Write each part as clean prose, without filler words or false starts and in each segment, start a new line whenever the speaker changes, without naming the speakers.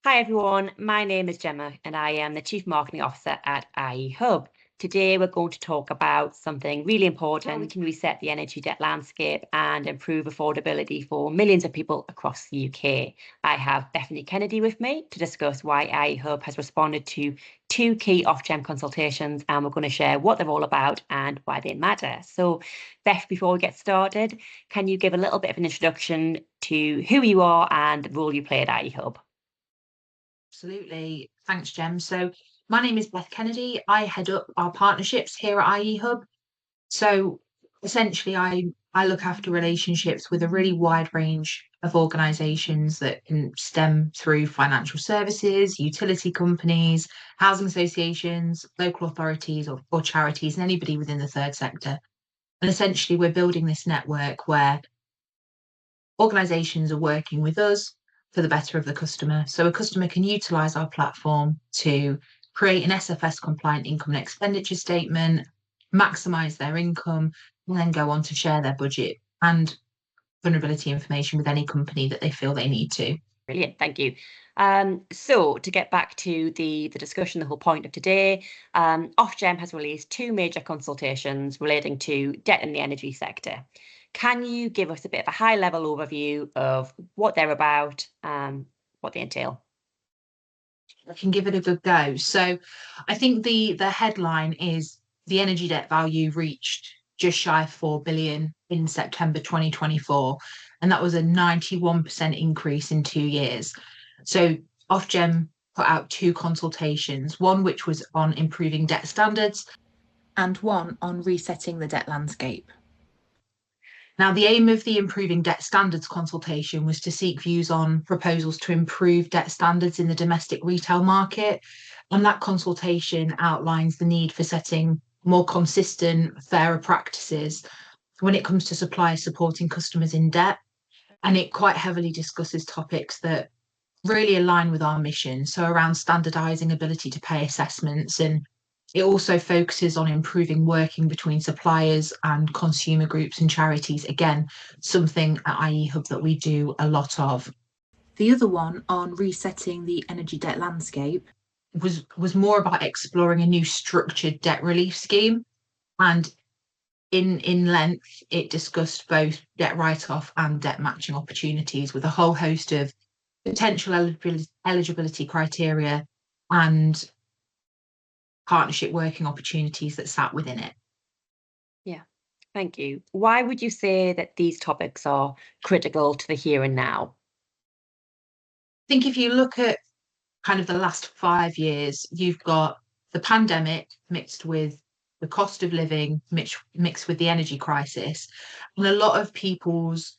Hi everyone, my name is Gemma and I am the Chief Marketing Officer at IE Hub. Today we're going to talk about something really important: how we can reset the energy debt landscape and improve affordability for millions of people across the UK. I have Bethany Kennedy with me to discuss why IE Hub has responded to two key Ofgem consultations, and we're going to share what they're all about and why they matter. So Beth, before we get started, can you give a little bit of an introduction to who you are and the role you play at IE Hub?
Absolutely. Thanks, Jem. So my name is Beth Kennedy. I head up our partnerships here at IE Hub. So essentially, I look after relationships with a really wide range of organisations that can stem through financial services, utility companies, housing associations, local authorities, or charities, and anybody within the third sector. And essentially, we're building this network where organisations are working with us for the better of the customer. So a customer can utilise our platform to create an SFS compliant income and expenditure statement, maximise their income, and then go on to share their budget and vulnerability information with any company that they feel they need to.
Brilliant, thank you. So to get back to the discussion, the whole point of today, Ofgem has released two major consultations relating to debt in the energy sector. Can you give us a bit of a high-level overview of what they're about, what they entail?
I can give it a good go. So I think the headline is the energy debt value reached just shy of 4 billion in September 2024. And that was a 91% increase in 2 years. So Ofgem put out two consultations, one which was on improving debt standards and one on resetting the debt landscape. Now, the aim of the Improving Debt Standards consultation was to seek views on proposals to improve debt standards in the domestic retail market. And that consultation outlines the need for setting more consistent, fairer practices when it comes to suppliers supporting customers in debt. And it quite heavily discusses topics that really align with our mission. So, around standardising ability to pay assessments, and it also focuses on improving working between suppliers and consumer groups and charities. Again, something at IE Hub that we do a lot of. The other one on resetting the energy debt landscape was more about exploring a new structured debt relief scheme. And in length, it discussed both debt write-off and debt matching opportunities with a whole host of potential eligibility criteria and partnership working opportunities that sat within it.
Yeah, thank you. Why would you say that these topics are critical to the here and now?
I think if you look at kind of the last 5 years, you've got the pandemic mixed with the cost of living, mixed with the energy crisis. And a lot of people's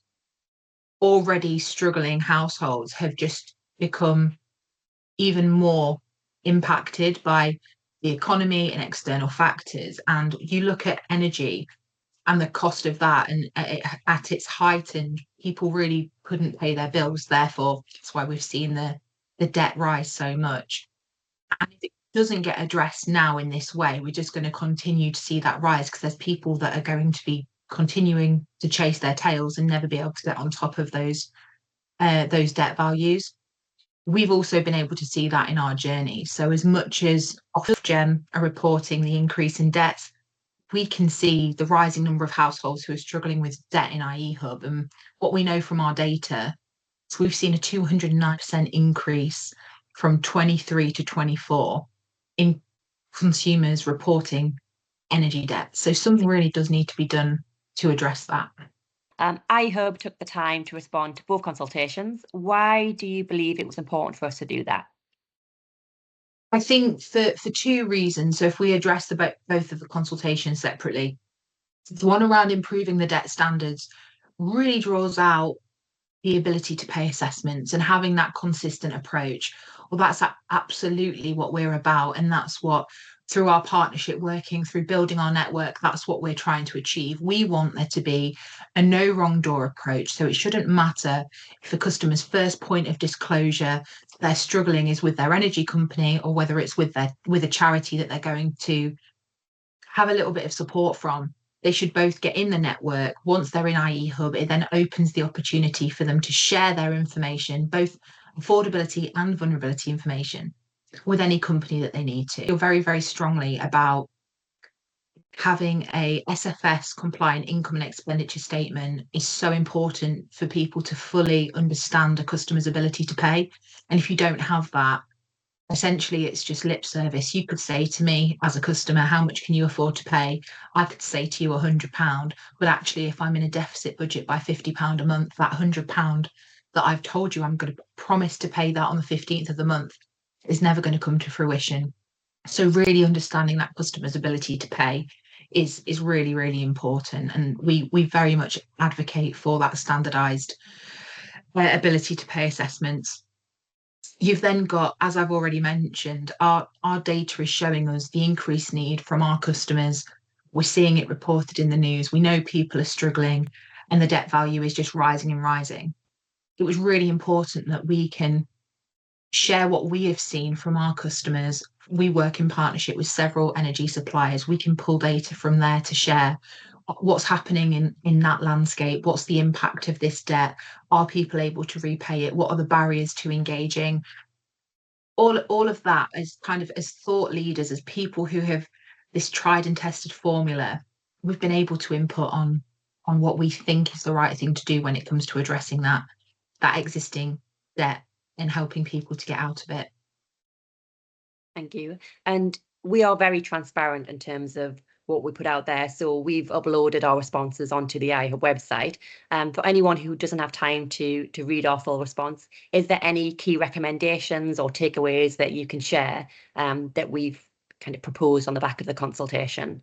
already struggling households have just become even more impacted by the economy and external factors. And you look at energy and the cost of that, and at its height, and people really couldn't pay their bills. Therefore, that's why we've seen the debt rise so much. And if it doesn't get addressed now in this way, we're just going to continue to see that rise, because there's people that are going to be continuing to chase their tails and never be able to get on top of those debt values. We've also been able to see that in our journey. So as much as Ofgem are reporting the increase in debt, we can see the rising number of households who are struggling with debt in IE Hub. And what we know from our data is we've seen a 209% increase from 23 to 24 in consumers reporting energy debt. So something really does need to be done to address that.
IE Hub took the time to respond to both consultations. Why do you believe it was important for us to do that?
I think for two reasons. So if we address both of the consultations separately, the one around improving the debt standards really draws out the ability to pay assessments and having that consistent approach. Well, that's absolutely what we're about. And that's what, through our partnership, working through building our network, that's what we're trying to achieve. We want there to be a no wrong door approach. So it shouldn't matter if a customer's first point of disclosure they're struggling is with their energy company, or whether it's with a charity that they're going to have a little bit of support from. They should both get in the network. Once they're in IE Hub, it then opens the opportunity for them to share their information, both affordability and vulnerability information with any company that they need to. I feel very, very strongly about having a SFS compliant income and expenditure statement is so important for people to fully understand a customer's ability to pay. And if you don't have that, essentially it's just lip service. You could say to me as a customer, how much can you afford to pay? I could say to you £100, but actually if I'm in a deficit budget by £50 a month, that £100 that I've told you I'm going to promise to pay that on the 15th of the month is never going to come to fruition. So really understanding that customer's ability to pay is really, really important. And we very much advocate for that standardised ability to pay assessments. You've then got, as I've already mentioned, our data is showing us the increased need from our customers. We're seeing it reported in the news. We know people are struggling and the debt value is just rising and rising. It was really important that we can share what we have seen from our customers. We work in partnership with several energy suppliers. We can pull data from there to share what's happening in that landscape. What's the impact of this debt? Are people able to repay it? What are the barriers to engaging? All of that as kind of as thought leaders, as people who have this tried and tested formula, we've been able to input on what we think is the right thing to do when it comes to addressing that existing debt and helping people to get out of it.
Thank you. And we are very transparent in terms of what we put out there. So we've uploaded our responses onto the iHub website. For anyone who doesn't have time to read our full response, is there any key recommendations or takeaways that you can share that we've kind of proposed on the back of the consultation?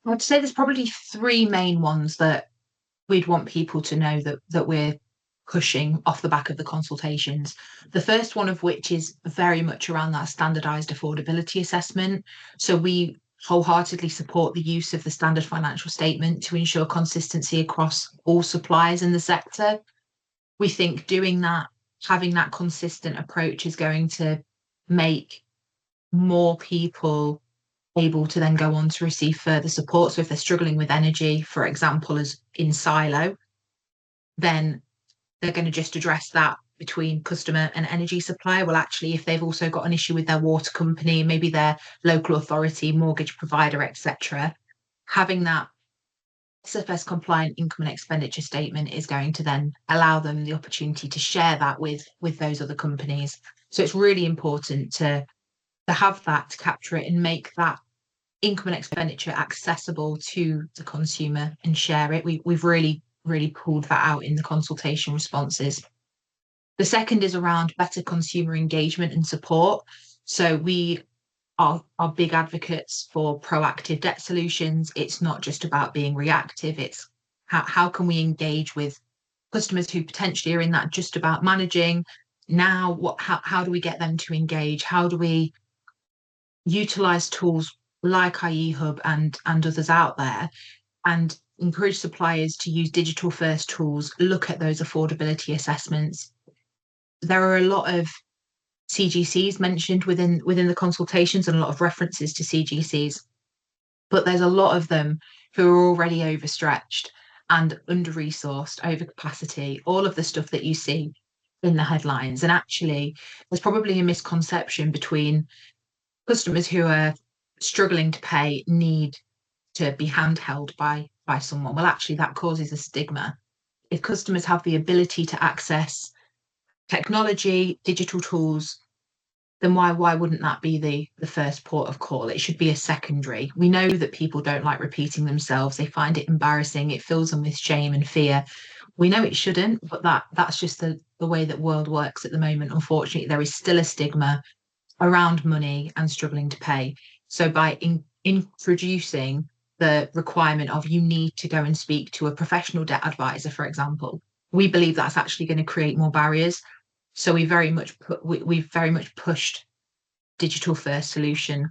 I'd say there's probably three main ones that we'd want people to know that we're pushing off the back of the consultations. The first one of which is very much around that standardised affordability assessment. So we wholeheartedly support the use of the standard financial statement to ensure consistency across all suppliers in the sector. We think doing that, having that consistent approach is going to make more people able to then go on to receive further support. So if they're struggling with energy, for example, as in silo, then they're going to just address that between customer and energy supplier. Well, actually, if they've also got an issue with their water company, maybe their local authority, mortgage provider, etc., having that SFS compliant income and expenditure statement is going to then allow them the opportunity to share that with those other companies. So it's really important to have that, to capture it and make that income and expenditure accessible to the consumer and share it. We've really pulled that out in the consultation responses. The second is around better consumer engagement and support. So we are big advocates for proactive debt solutions. It's not just about being reactive. It's how can we engage with customers who potentially are in that just about managing now. How do we get them to engage? How do we utilize tools like iHub and others out there, and encourage suppliers to use digital first tools, look at those affordability assessments. There are a lot of CGCs mentioned within the consultations and a lot of references to CGCs, but there's a lot of them who are already overstretched and under-resourced, over capacity, all of the stuff that you see in the headlines. And actually, there's probably a misconception between customers who are struggling to pay need to be handheld by someone. Well, actually, that causes a stigma. If customers have the ability to access technology, digital tools, then why wouldn't that be the first port of call? It should be a secondary. We know that people don't like repeating themselves. They find it embarrassing. It fills them with shame and fear. We know it shouldn't, but that's just the way that world works at the moment. Unfortunately, there is still a stigma around money and struggling to pay. So by introducing the requirement of you need to go and speak to a professional debt advisor, for example, we believe that's actually going to create more barriers. So we've very much pushed digital first solution,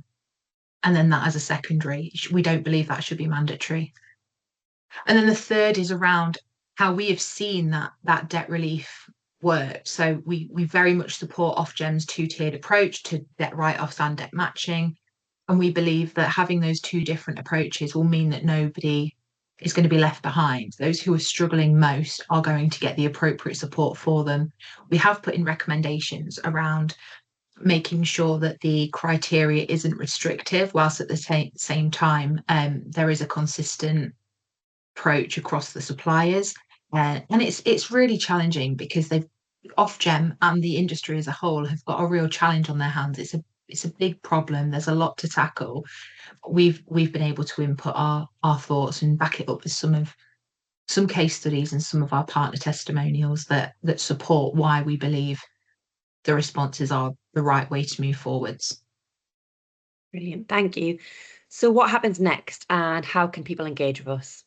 and then that as a secondary. We don't believe that should be mandatory. And then the third is around how we have seen that debt relief work. So we very much support Ofgem's two-tiered approach to debt write-offs and debt matching. And we believe that having those two different approaches will mean that nobody is going to be left behind. Those who are struggling most are going to get the appropriate support for them. We have put in recommendations around making sure that the criteria isn't restrictive, whilst at the same time there is a consistent approach across the suppliers. And it's really challenging because Ofgem and the industry as a whole have got a real challenge on their hands. It's a big problem. There's a lot to tackle. We've been able to input our thoughts and back it up with some case studies and some of our partner testimonials that support why we believe the responses are the right way to move forwards.
Brilliant, thank you. So what happens next and how can people engage with us?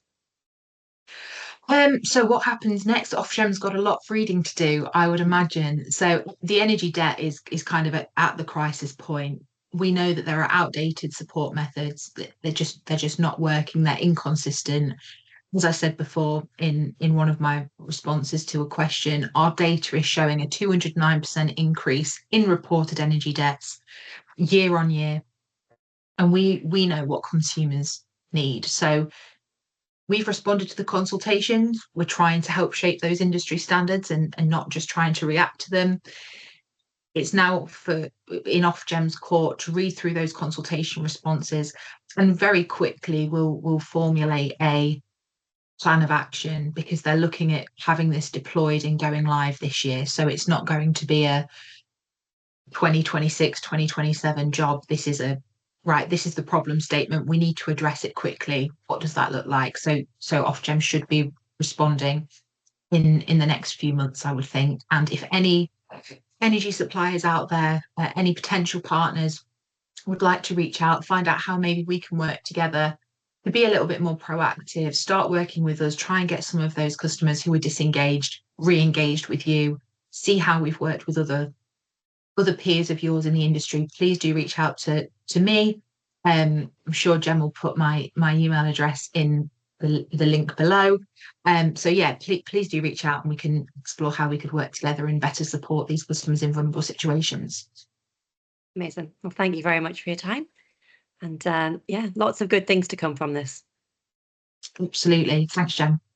So what happens next? Ofgem's got a lot of reading to do, I would imagine. So the energy debt is kind of at the crisis point. We know that there are outdated support methods. They're just not working. They're inconsistent. As I said before in one of my responses to a question, our data is showing a 209% increase in reported energy debts year on year. And we know what consumers need. So we've responded to the consultations. We're trying to help shape those industry standards and not just trying to react to them. It's now in Ofgem's court to read through those consultation responses, and very quickly we'll formulate a plan of action, because they're looking at having this deployed and going live this year. So it's not going to be a 2026, 2027 job. This is the problem statement. We need to address it quickly. What does that look like? So Ofgem should be responding in the next few months, I would think. And if any energy suppliers out there, any potential partners would like to reach out, find out how maybe we can work together to be a little bit more proactive, start working with us, try and get some of those customers who are disengaged, re-engaged with you, see how we've worked with other peers of yours in the industry, please do reach out to me. I'm sure Jem will put my email address in the link below. So yeah, please do reach out and we can explore how we could work together and better support these customers in vulnerable situations.
Amazing. Well, thank you very much for your time. And yeah, lots of good things to come from this.
Absolutely. Thanks, Jem.